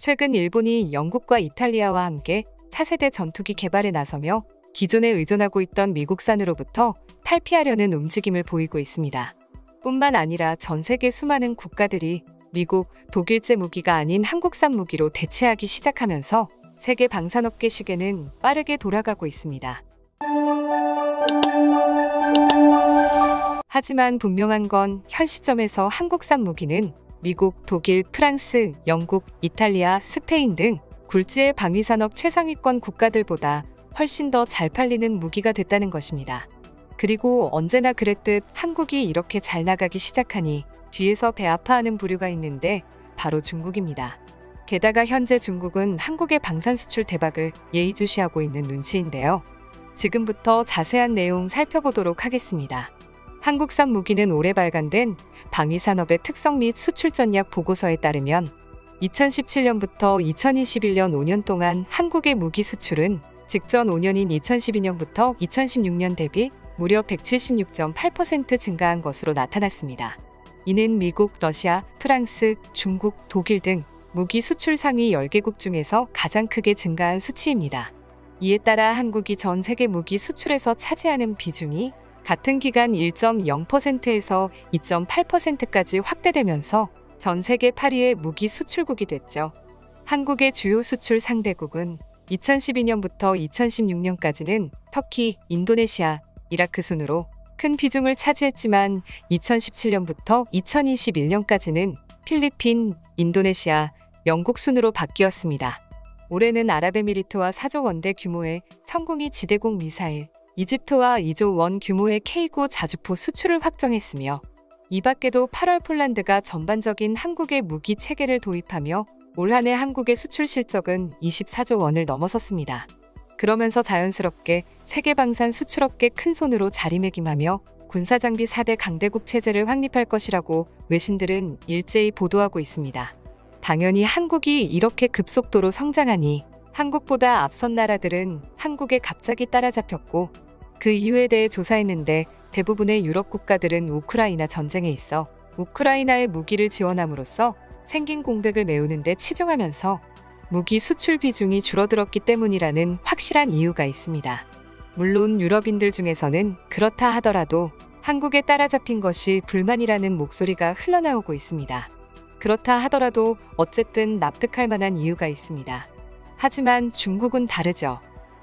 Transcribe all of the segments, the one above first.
최근 일본이 영국과 이탈리아와 함께 차세대 전투기 개발에 나서며 기존에 의존하고 있던 미국산으로부터 탈피하려는 움직임을 보이고 있습니다. 뿐만 아니라 전 세계 수많은 국가들이 미국, 독일제 무기가 아닌 한국산 무기로 대체하기 시작하면서 세계 방산업계 시계는 빠르게 돌아가고 있습니다. 하지만 분명한 건 현 시점에서 한국산 무기는 미국, 독일, 프랑스, 영국, 이탈리아, 스페인 등 굴지의 방위산업 최상위권 국가들보다 훨씬 더 잘 팔리는 무기가 됐다는 것입니다. 그리고 언제나 그랬듯 한국이 이렇게 잘 나가기 시작하니 뒤에서 배 아파하는 부류가 있는데 바로 중국입니다. 게다가 현재 중국은 한국의 방산 수출 대박을 예의주시하고 있는 눈치인데요. 지금부터 자세한 내용 살펴보도록 하겠습니다. 한국산 무기는 올해 발간된 방위산업의 특성 및 수출 전략 보고서에 따르면 2017년부터 2021년 5년 동안 한국의 무기 수출은 직전 5년인 2012년부터 2016년 대비 무려 176.8% 증가한 것으로 나타났습니다. 이는 미국, 러시아, 프랑스, 중국, 독일 등 무기 수출 상위 10개국 중에서 가장 크게 증가한 수치입니다. 이에 따라 한국이 전 세계 무기 수출에서 차지하는 비중이 같은 기간 1.0%에서 2.8%까지 확대되면서 전 세계 8위의 무기 수출국이 됐죠. 한국의 주요 수출 상대국은 2012년부터 2016년까지는 터키, 인도네시아, 이라크 순으로 큰 비중을 차지했지만 2017년부터 2021년까지는 필리핀, 인도네시아, 영국 순으로 바뀌었습니다. 올해는 아랍에미리트와 4조 원대 규모의 천궁이 지대공 미사일, 이집트와 2조 원 규모의 K9 자주포 수출을 확정했으며 이 밖에도 8월 폴란드가 전반적인 한국의 무기 체계를 도입하며 올 한 해 한국의 수출 실적은 24조 원을 넘어섰습니다. 그러면서 자연스럽게 세계 방산 수출업계 큰손으로 자리매김하며 군사장비 4대 강대국 체제를 확립할 것이라고 외신들은 일제히 보도하고 있습니다. 당연히 한국이 이렇게 급속도로 성장하니 한국보다 앞선 나라들은 한국에 갑자기 따라잡혔고 그 이유에 대해 조사했는데 대부분의 유럽 국가들은 우크라이나 전쟁에 있어 우크라이나에 무기를 지원함으로써 생긴 공백을 메우는 데 치중하면서 무기 수출 비중이 줄어들었기 때문이라는 확실한 이유가 있습니다. 물론 유럽인들 중에서는 그렇다 하더라도 한국에 따라잡힌 것이 불만이라는 목소리가 흘러나오고 있습니다. 그렇다 하더라도 어쨌든 납득할 만한 이유가 있습니다. 하지만 중국은 다르죠.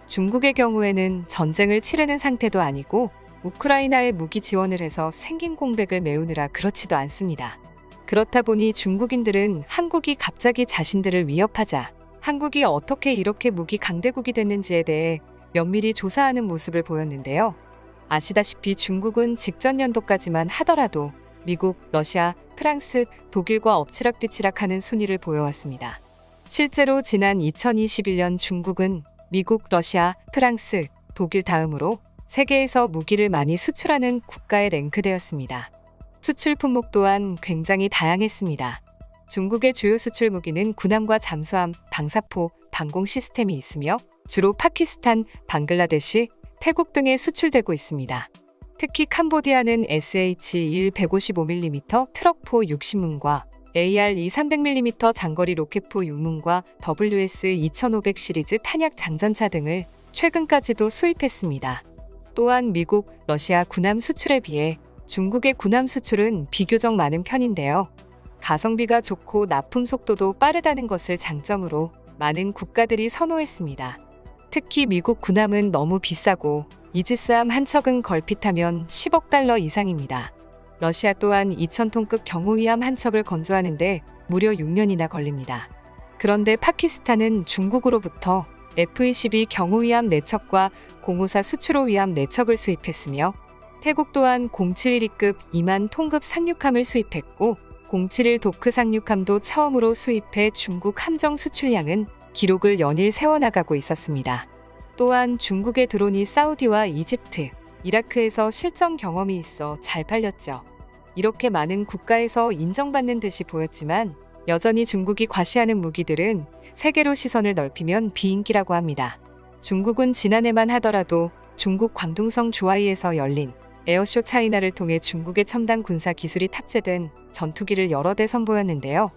중국의 경우에는 전쟁을 치르는 상태도 아니고 우크라이나에 무기 지원을 해서 생긴 공백을 메우느라 그렇지도 않습니다. 그렇다 보니 중국인들은 한국이 갑자기 자신들을 위협하자 한국이 어떻게 이렇게 무기 강대국이 됐는지에 대해 면밀히 조사하는 모습을 보였는데요. 아시다시피 중국은 직전 연도까지만 하더라도 미국, 러시아, 프랑스, 독일과 엎치락뒤치락하는 순위를 보여왔습니다. 실제로 지난 2021년 중국은 미국, 러시아, 프랑스, 독일 다음으로 세계에서 무기를 많이 수출하는 국가에 랭크되었습니다. 수출 품목 또한 굉장히 다양했습니다. 중국의 주요 수출 무기는 군함과 잠수함, 방사포, 방공 시스템이 있으며 주로 파키스탄, 방글라데시, 태국 등에 수출되고 있습니다. 특히 캄보디아는 SH-1 155mm 트럭포 60문과 AR-2 300mm 장거리 로켓포 6문과 WS 2500 시리즈 탄약 장전차 등을 최근까지도 수입했습니다. 또한 미국, 러시아 군함 수출에 비해 중국의 군함 수출은 비교적 많은 편인데요. 가성비가 좋고 납품 속도도 빠르다는 것을 장점으로 많은 국가들이 선호했습니다. 특히 미국 군함은 너무 비싸고 이지스함 한 척은 걸핏하면 10억 달러 이상입니다. 러시아 또한 2,000톤급 경호위함 한 척을 건조하는데 무려 6년이나 걸립니다. 그런데 파키스탄은 중국으로부터 F-22 경호위함 4척과 054 수출호 위함 4척을 수입했으며 태국 또한 071급 2만 톤급 상륙함을 수입했고 071 도크 상륙함도 처음으로 수입해 중국 함정 수출량은 기록을 연일 세워나가고 있었습니다. 또한 중국의 드론이 사우디와 이집트, 이라크에서 실전 경험이 있어 잘 팔렸죠. 이렇게 많은 국가에서 인정받는 듯이 보였지만 여전히 중국이 과시하는 무기들은 세계로 시선을 넓히면 비인기라고 합니다. 중국은 지난해만 하더라도 중국 광둥성 주하이에서 열린 에어쇼 차이나를 통해 중국의 첨단 군사 기술이 탑재된 전투기를 여러 대 선보였는데요.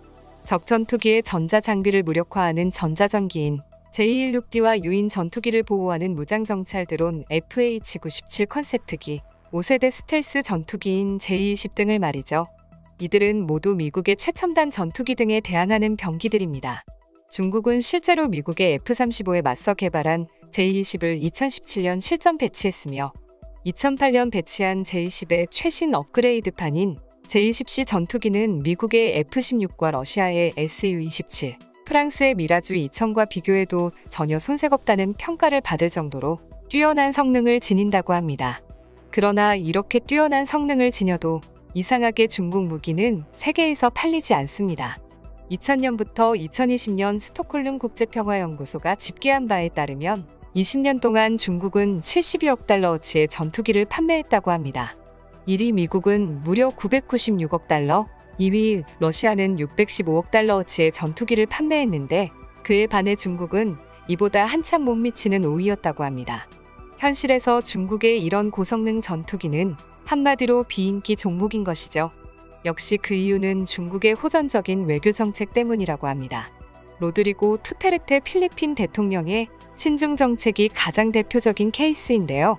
적전투기의 전자장비를 무력화하는 전자전기인 J-16D와 유인 전투기를 보호하는 무장정찰 드론 FH-97 컨셉트기, 5세대 스텔스 전투기인 J-20 등을 말이죠. 이들은 모두 미국의 최첨단 전투기 등에 대항하는 병기들입니다. 중국은 실제로 미국의 F-35에 맞서 개발한 J-20을 2017년 실전 배치했으며 2008년 배치한 J-10의 최신 업그레이드판인 J-10C 전투기는 미국의 F-16과 러시아의 Su-27, 프랑스의 미라주 2000과 비교해도 전혀 손색 없다는 평가를 받을 정도로 뛰어난 성능을 지닌다고 합니다. 그러나 이렇게 뛰어난 성능을 지녀도 이상하게 중국 무기는 세계에서 팔리지 않습니다. 2000년부터 2020년 스톡홀름 국제평화연구소가 집계한 바에 따르면 20년 동안 중국은 72억 달러어치의 전투기를 판매했다고 합니다. 1위 미국은 무려 996억 달러, 2위 러시아는 615억 달러어치의 전투기를 판매했는데 그에 반해 중국은 이보다 한참 못 미치는 5위였다고 합니다. 현실에서 중국의 이런 고성능 전투기는 한마디로 비인기 종목인 것이죠. 역시 그 이유는 중국의 호전적인 외교 정책 때문이라고 합니다. 로드리고 투테르테 필리핀 대통령의 친중 정책이 가장 대표적인 케이스인데요.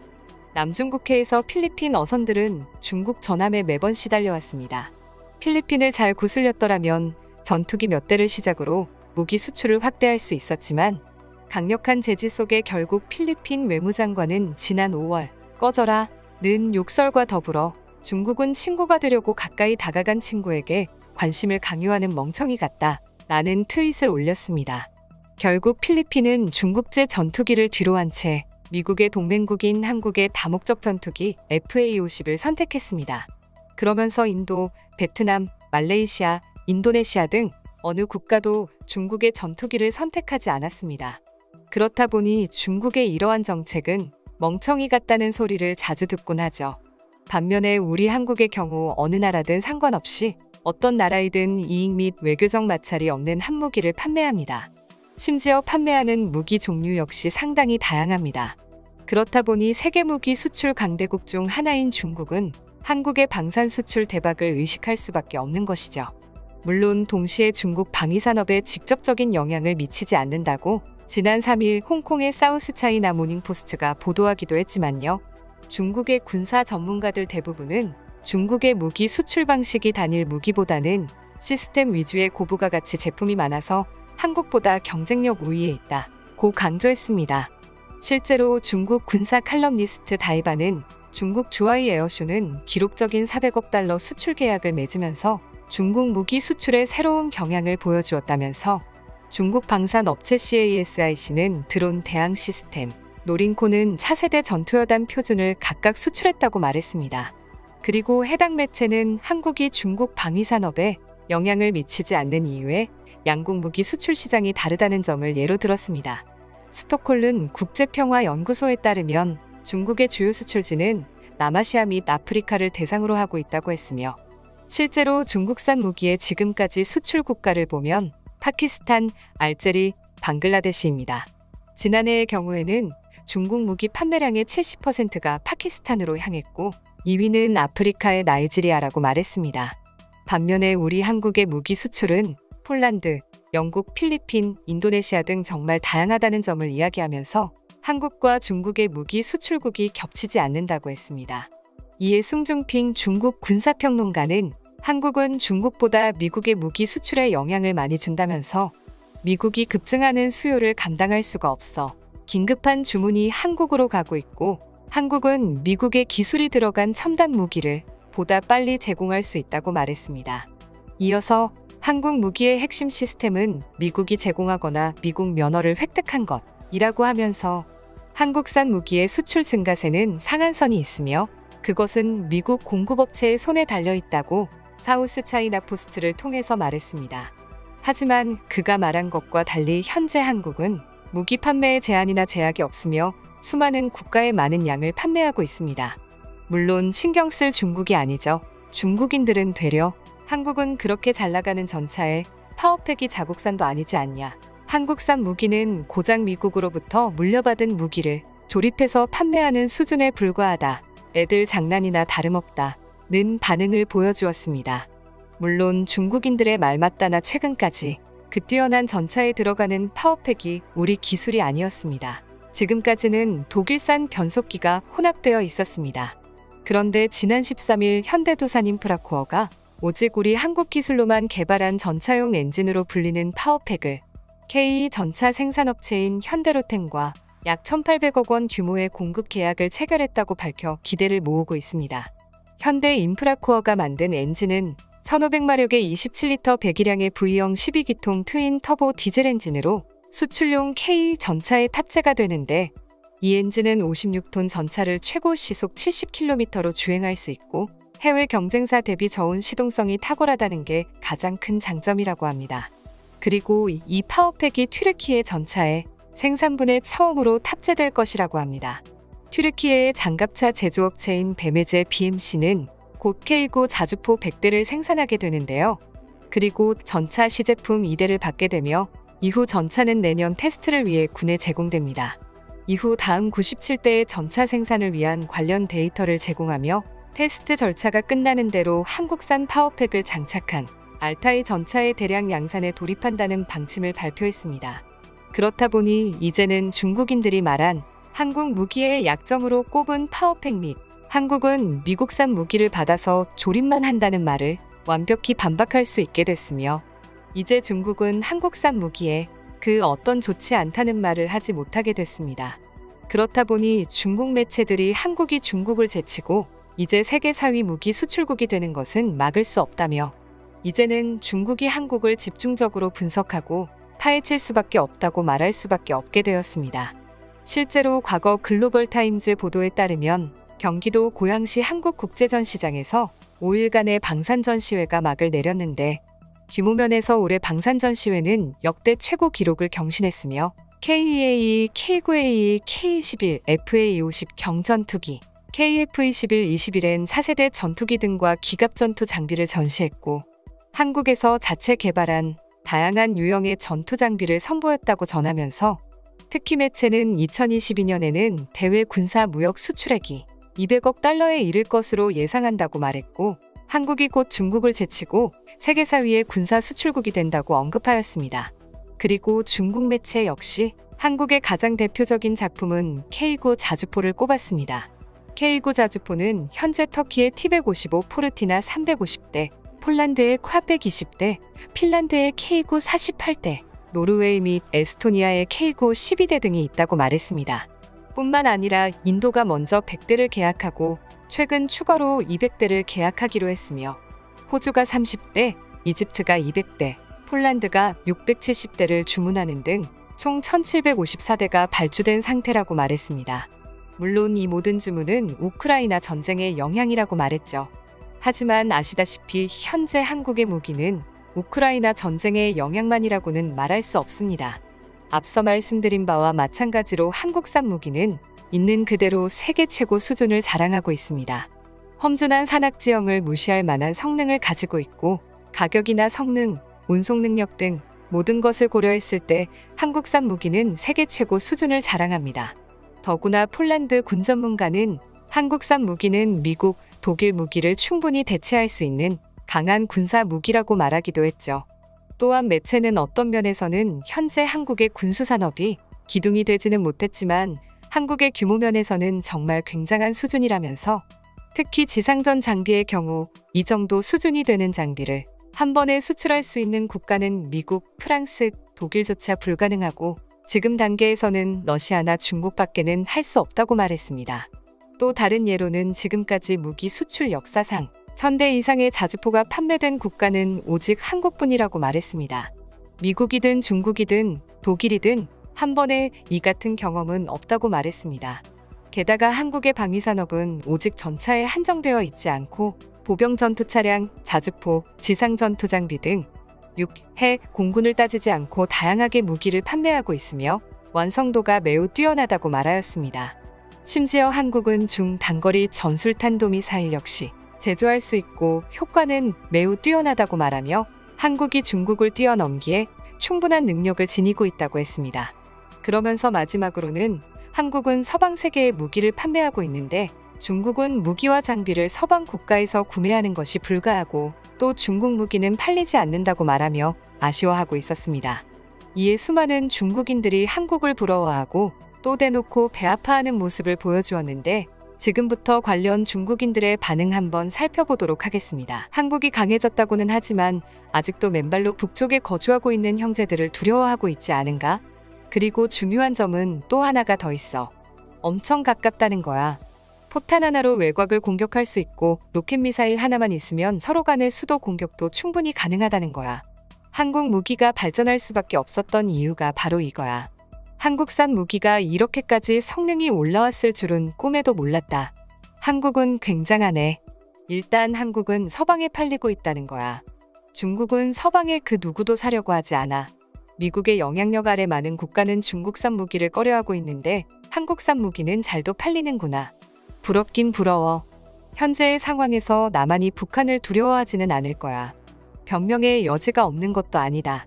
남중국해에서 필리핀 어선들은 중국 전함에 매번 시달려왔습니다. 필리핀을 잘 구슬렸더라면 전투기 몇 대를 시작으로 무기 수출을 확대할 수 있었지만 강력한 제지 속에 결국 필리핀 외무장관은 지난 5월 꺼져라 는 욕설과 더불어 중국은 친구가 되려고 가까이 다가간 친구에게 관심을 강요하는 멍청이 같다 라는 트윗을 올렸습니다. 결국 필리핀은 중국제 전투기를 뒤로한 채 미국의 동맹국인 한국의 다목적 전투기 FA-50을 선택했습니다. 그러면서 인도, 베트남, 말레이시아, 인도네시아 등 어느 국가도 중국의 전투기를 선택하지 않았습니다. 그렇다 보니 중국의 이러한 정책은 멍청이 같다는 소리를 자주 듣곤 하죠. 반면에 우리 한국의 경우 어느 나라든 상관없이 어떤 나라이든 이익 및 외교적 마찰이 없는 한무기를 판매합니다. 심지어 판매하는 무기 종류 역시 상당히 다양합니다. 그렇다 보니 세계 무기 수출 강대국 중 하나인 중국은 한국의 방산 수출 대박을 의식할 수밖에 없는 것이죠. 물론 동시에 중국 방위산업에 직접적인 영향을 미치지 않는다고 지난 3일 홍콩의 사우스차이나 모닝포스트가 보도하기도 했지만요. 중국의 군사 전문가들 대부분은 중국의 무기 수출 방식이 단일 무기보다는 시스템 위주의 고부가 가치 제품이 많아서 한국보다 경쟁력 우위에 있다고 강조했습니다. 실제로 중국 군사 칼럼니스트 다이바는 중국 주하이 에어쇼는 기록적인 400억 달러 수출 계약을 맺으면서 중국 무기 수출에 새로운 경향을 보여주었다면서 중국 방산 업체 CASIC는 드론 대항 시스템, 노린코는 차세대 전투여단 표준을 각각 수출했다고 말했습니다. 그리고 해당 매체는 한국이 중국 방위산업에 영향을 미치지 않는 이유에 양국 무기 수출 시장이 다르다는 점을 예로 들었습니다. 스톡홀름 국제평화연구소에 따르면 중국의 주요 수출지는 남아시아 및 아프리카를 대상으로 하고 있다고 했으며 실제로 중국산 무기의 지금까지 수출 국가를 보면 파키스탄, 알제리, 방글라데시입니다. 지난해의 경우에는 중국 무기 판매량의 70%가 파키스탄으로 향했고 2위는 아프리카의 나이지리아라고 말했습니다. 반면에 우리 한국의 무기 수출은 폴란드, 영국, 필리핀, 인도네시아 등 정말 다양하다는 점을 이야기하면서 한국과 중국의 무기 수출국이 겹치지 않는다고 했습니다. 이에 승중핑 중국 군사평론가는 한국은 중국보다 미국의 무기 수출에 영향을 많이 준다면서 미국이 급증하는 수요를 감당할 수가 없어 긴급한 주문이 한국으로 가고 있고 한국은 미국의 기술이 들어간 첨단 무기를 보다 빨리 제공할 수 있다고 말했습니다. 이어서 한국 무기의 핵심 시스템은 미국이 제공하거나 미국 면허를 획득한 것이라고 하면서 한국산 무기의 수출 증가세는 상한선이 있으며 그것은 미국 공급업체의 손에 달려있다고 사우스차이나 포스트를 통해서 말했습니다. 하지만 그가 말한 것과 달리 현재 한국은 무기 판매에 제한이나 제약이 없으며 수많은 국가의 많은 양을 판매하고 있습니다. 물론 신경 쓸 중국이 아니죠. 중국인들은 되려 한국은 그렇게 잘 나가는 전차에 파워팩이 자국산도 아니지 않냐. 한국산 무기는 고작 미국으로부터 물려받은 무기를 조립해서 판매하는 수준에 불과하다. 애들 장난이나 다름없다. 는 반응을 보여주었습니다. 물론 중국인들의 말 맞다나 최근까지 그 뛰어난 전차에 들어가는 파워팩이 우리 기술이 아니었습니다. 지금까지는 독일산 변속기가 혼합되어 있었습니다. 그런데 지난 13일 현대두산인프라코어가 오직 우리 한국 기술로만 개발한 전차용 엔진으로 불리는 파워팩을 K 전차 생산업체인 현대로템과 약 1,800억 원 규모의 공급 계약을 체결했다고 밝혀 기대를 모으고 있습니다. 현대인프라코어가 만든 엔진은 1,500마력의 27리터 배기량의 V형 12기통 트윈 터보 디젤 엔진으로 수출용 K 전차에 탑재가 되는데, 이 엔진은 56톤 전차를 최고 시속 70km로 주행할 수 있고 해외 경쟁사 대비 저온 시동성이 탁월하다는 게 가장 큰 장점이라고 합니다. 그리고 이 파워팩이 튀르키예 전차에 생산분에 처음으로 탑재될 것이라고 합니다. 튀르키예의 장갑차 제조업체인 베메제 BMC는 곧 K9 자주포 100대를 생산하게 되는데요. 그리고 전차 시제품 2대를 받게 되며 이후 전차는 내년 테스트를 위해 군에 제공됩니다. 이후 다음 97대의 전차 생산을 위한 관련 데이터를 제공하며 테스트 절차가 끝나는 대로 한국산 파워팩을 장착한 알타이 전차의 대량 양산에 돌입한다는 방침을 발표했습니다. 그렇다 보니 이제는 중국인들이 말한 한국 무기의 약점으로 꼽은 파워팩 및 한국은 미국산 무기를 받아서 조립만 한다는 말을 완벽히 반박할 수 있게 됐으며, 이제 중국은 한국산 무기에 그 어떤 좋지 않다는 말을 하지 못하게 됐습니다. 그렇다 보니 중국 매체들이 한국이 중국을 제치고 이제 세계 4위 무기 수출국이 되는 것은 막을 수 없다며, 이제는 중국이 한국을 집중적으로 분석하고 파헤칠 수밖에 없다고 말할 수밖에 없게 되었습니다. 실제로 과거 글로벌 타임즈 보도에 따르면 경기도 고양시 한국국제전시장에서 5일간의 방산전시회가 막을 내렸는데, 규모면에서 올해 방산전시회는 역대 최고 기록을 경신했으며 KEA, K9A, K21, FA50 경전투기, KF21, 21N 4세대 전투기 등과 기갑전투 장비를 전시했고, 한국에서 자체 개발한 다양한 유형의 전투 장비를 선보였다고 전하면서, 특히 매체는 2022년에는 대외 군사 무역 수출액이 200억 달러에 이를 것으로 예상한다고 말했고, 한국이 곧 중국을 제치고 세계 4위의 군사 수출국이 된다고 언급하였습니다. 그리고 중국 매체 역시 한국의 가장 대표적인 작품은 K9 자주포를 꼽았습니다. K9 자주포는 현재 터키의 T155 포르티나 350대, 폴란드의 콰 120대, 핀란드의 K9 48대, 노르웨이 및 에스토니아의 K9 12대 등이 있다고 말했습니다. 뿐만 아니라 인도가 먼저 100대를 계약하고 최근 추가로 200대를 계약하기로 했으며, 호주가 30대, 이집트가 200대, 폴란드가 670대를 주문하는 등 총 1754대가 발주된 상태라고 말했습니다. 물론 이 모든 주문은 우크라이나 전쟁의 영향이라고 말했죠. 하지만 아시다시피 현재 한국의 무기는 우크라이나 전쟁의 영향만이라고는 말할 수 없습니다. 앞서 말씀드린 바와 마찬가지로 한국산 무기는 있는 그대로 세계 최고 수준을 자랑하고 있습니다. 험준한 산악 지형을 무시할 만한 성능을 가지고 있고, 가격이나 성능, 운송 능력 등 모든 것을 고려했을 때 한국산 무기는 세계 최고 수준을 자랑합니다. 더구나 폴란드 군 전문가는 한국산 무기는 미국, 독일 무기를 충분히 대체할 수 있는 강한 군사 무기라고 말하기도 했죠. 또한 매체는 어떤 면에서는 현재 한국의 군수산업이 기둥이 되지는 못했지만 한국의 규모 면에서는 정말 굉장한 수준이라면서, 특히 지상전 장비의 경우 이 정도 수준이 되는 장비를 한 번에 수출할 수 있는 국가는 미국, 프랑스, 독일조차 불가능하고 지금 단계에서는 러시아나 중국밖에는 할 수 없다고 말했습니다. 또 다른 예로는 지금까지 무기 수출 역사상 1000대 이상의 자주포가 판매된 국가는 오직 한국뿐이라고 말했습니다. 미국이든 중국이든 독일이든 한 번에 이 같은 경험은 없다고 말했습니다. 게다가 한국의 방위산업은 오직 전차에 한정되어 있지 않고 보병 전투 차량, 자주포, 지상 전투 장비 등 6, 해, 공군을 따지지 않고 다양하게 무기를 판매하고 있으며 완성도가 매우 뛰어나다고 말하였습니다. 심지어 한국은 중단거리 전술탄도 미사일 역시 제조할 수 있고 효과는 매우 뛰어나다고 말하며 한국이 중국을 뛰어넘기에 충분한 능력을 지니고 있다고 했습니다. 그러면서 마지막으로는 한국은 서방 세계에 무기를 판매하고 있는데 중국은 무기와 장비를 서방 국가에서 구매하는 것이 불가하고 또 중국 무기는 팔리지 않는다고 말하며 아쉬워하고 있었습니다. 이에 수많은 중국인들이 한국을 부러워하고 또 대놓고 배아파하는 모습을 보여주었는데 지금부터 관련 중국인들의 반응 한번 살펴보도록 하겠습니다. 한국이 강해졌다고는 하지만 아직도 맨발로 북쪽에 거주하고 있는 형제들을 두려워하고 있지 않은가? 그리고 중요한 점은 또 하나가 더 있어. 엄청 가깝다는 거야. 포탄 하나로 외곽을 공격할 수 있고 로켓미사일 하나만 있으면 서로 간의 수도 공격도 충분히 가능하다는 거야. 한국 무기가 발전할 수밖에 없었던 이유가 바로 이거야. 한국산 무기가 이렇게까지 성능이 올라왔을 줄은 꿈에도 몰랐다. 한국은 굉장하네. 일단 한국은 서방에 팔리고 있다는 거야. 중국은 서방에 그 누구도 사려고 하지 않아. 미국의 영향력 아래 많은 국가는 중국산 무기를 꺼려하고 있는데 한국산 무기는 잘도 팔리는구나. 부럽긴 부러워. 현재의 상황에서 나만이 북한을 두려워하지는 않을 거야. 변명의 여지가 없는 것도 아니다.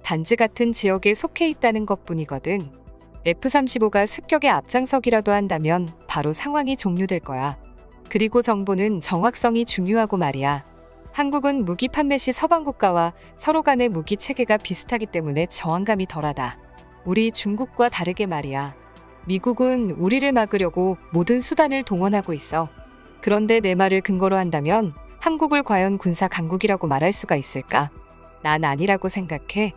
단지 같은 지역에 속해 있다는 것뿐이거든. F-35가 습격에 앞장서기라도 한다면 바로 상황이 종료될 거야. 그리고 정보는 정확성이 중요하고 말이야. 한국은 무기 판매 시 서방 국가와 서로 간의 무기 체계가 비슷하기 때문에 저항감이 덜하다. 우리 중국과 다르게 말이야. 미국은 우리를 막으려고 모든 수단을 동원하고 있어. 그런데 내 말을 근거로 한다면 한국을 과연 군사 강국이라고 말할 수가 있을까? 난 아니라고 생각해.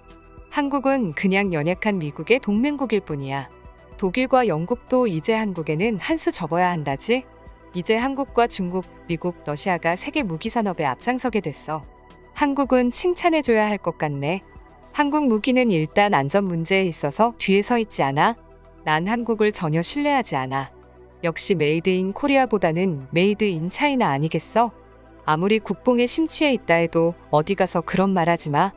한국은 그냥 연약한 미국의 동맹국일 뿐이야. 독일과 영국도 이제 한국에는 한 수 접어야 한다지? 이제 한국과 중국, 미국, 러시아가 세계 무기 산업에 앞장서게 됐어. 한국은 칭찬해줘야 할 것 같네. 한국 무기는 일단 안전 문제에 있어서 뒤에 서 있지 않아? 난 한국을 전혀 신뢰하지 않아. 역시 메이드 인 코리아보다는 메이드 인 차이나 아니겠어? 아무리 국뽕에 심취해 있다 해도 어디 가서 그런 말 하지 마.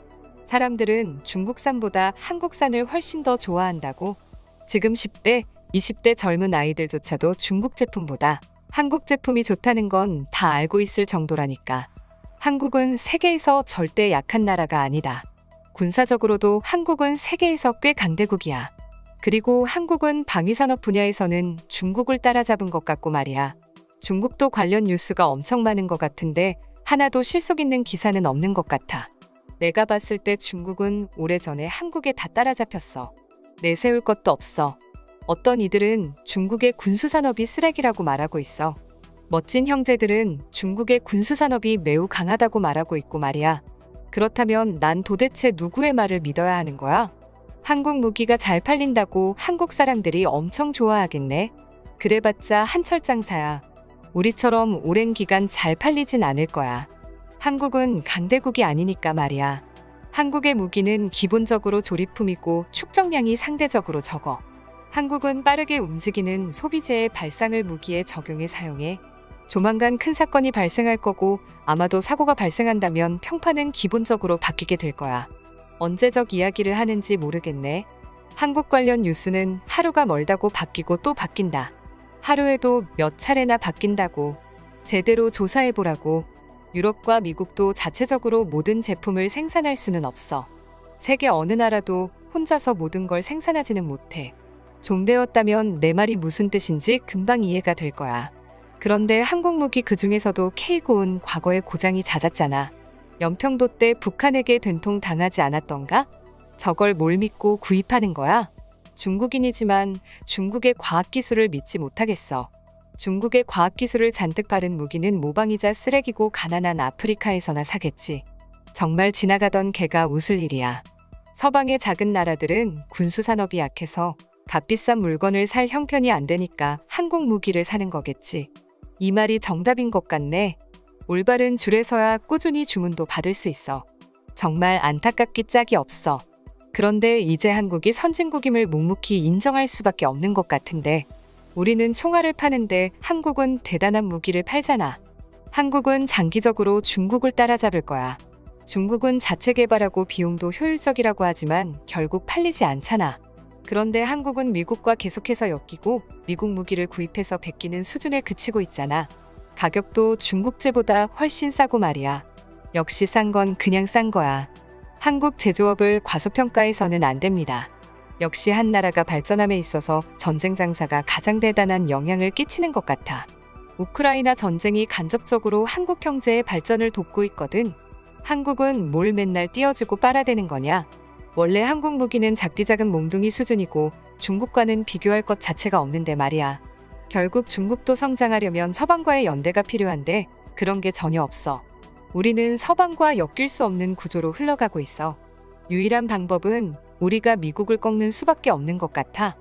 사람들은 중국산보다 한국산을 훨씬 더 좋아한다고. 지금 10대, 20대 젊은 아이들조차도 중국 제품보다 한국 제품이 좋다는 건 다 알고 있을 정도라니까. 한국은 세계에서 절대 약한 나라가 아니다. 군사적으로도 한국은 세계에서 꽤 강대국이야. 그리고 한국은 방위산업 분야에서는 중국을 따라잡은 것 같고 말이야. 중국도 관련 뉴스가 엄청 많은 것 같은데 하나도 실속 있는 기사는 없는 것 같아. 내가 봤을 때 중국은 오래전에 한국에 다 따라잡혔어. 내세울 것도 없어. 어떤 이들은 중국의 군수산업이 쓰레기라고 말하고 있어. 멋진 형제들은 중국의 군수산업이 매우 강하다고 말하고 있고 말이야. 그렇다면 난 도대체 누구의 말을 믿어야 하는 거야? 한국 무기가 잘 팔린다고 한국 사람들이 엄청 좋아하겠네. 그래봤자 한철 장사야. 우리처럼 오랜 기간 잘 팔리진 않을 거야. 한국은 강대국이 아니니까 말이야. 한국의 무기는 기본적으로 조립품이고 축적량이 상대적으로 적어. 한국은 빠르게 움직이는 소비재의 발상을 무기에 적용해 사용해. 조만간 큰 사건이 발생할 거고 아마도 사고가 발생한다면 평판은 기본적으로 바뀌게 될 거야. 언제적 이야기를 하는지 모르겠네. 한국 관련 뉴스는 하루가 멀다고 바뀌고 또 바뀐다. 하루에도 몇 차례나 바뀐다고. 제대로 조사해보라고. 유럽과 미국도 자체적으로 모든 제품을 생산할 수는 없어. 세계 어느 나라도 혼자서 모든 걸 생산하지는 못해. 좀 배웠다면 내 말이 무슨 뜻인지 금방 이해가 될 거야. 그런데 한국 무기 그 중에서도 K9은 과거에 고장이 잦았잖아. 연평도 때 북한에게 된통 당하지 않았던가? 저걸 뭘 믿고 구입하는 거야? 중국인이지만 중국의 과학기술을 믿지 못하겠어. 중국의 과학기술을 잔뜩 바른 무기는 모방이자 쓰레기고 가난한 아프리카에서나 사겠지. 정말 지나가던 개가 웃을 일이야. 서방의 작은 나라들은 군수산업이 약해서 값비싼 물건을 살 형편이 안 되니까 한국 무기를 사는 거겠지. 이 말이 정답인 것 같네. 올바른 줄에서야 꾸준히 주문도 받을 수 있어. 정말 안타깝기 짝이 없어. 그런데 이제 한국이 선진국임을 묵묵히 인정할 수밖에 없는 것 같은데 우리는 총알을 파는데 한국은 대단한 무기를 팔잖아. 한국은 장기적으로 중국을 따라잡을 거야. 중국은 자체 개발하고 비용도 효율적이라고 하지만 결국 팔리지 않잖아. 그런데 한국은 미국과 계속해서 엮이고 미국 무기를 구입해서 베끼는 수준에 그치고 있잖아. 가격도 중국제보다 훨씬 싸고 말이야. 역시 싼 건 그냥 싼 거야. 한국 제조업을 과소평가해서는 안 됩니다. 역시 한 나라가 발전함에 있어서 전쟁 장사가 가장 대단한 영향을 끼치는 것 같아. 우크라이나 전쟁이 간접적으로 한국 경제의 발전을 돕고 있거든. 한국은 뭘 맨날 띄워주고 빨아대는 거냐? 원래 한국 무기는 작디작은 몽둥이 수준이고 중국과는 비교할 것 자체가 없는데 말이야. 결국 중국도 성장하려면 서방과의 연대가 필요한데 그런 게 전혀 없어. 우리는 서방과 엮일 수 없는 구조로 흘러가고 있어. 유일한 방법은 우리가 미국을 꺾는 수밖에 없는 것 같아.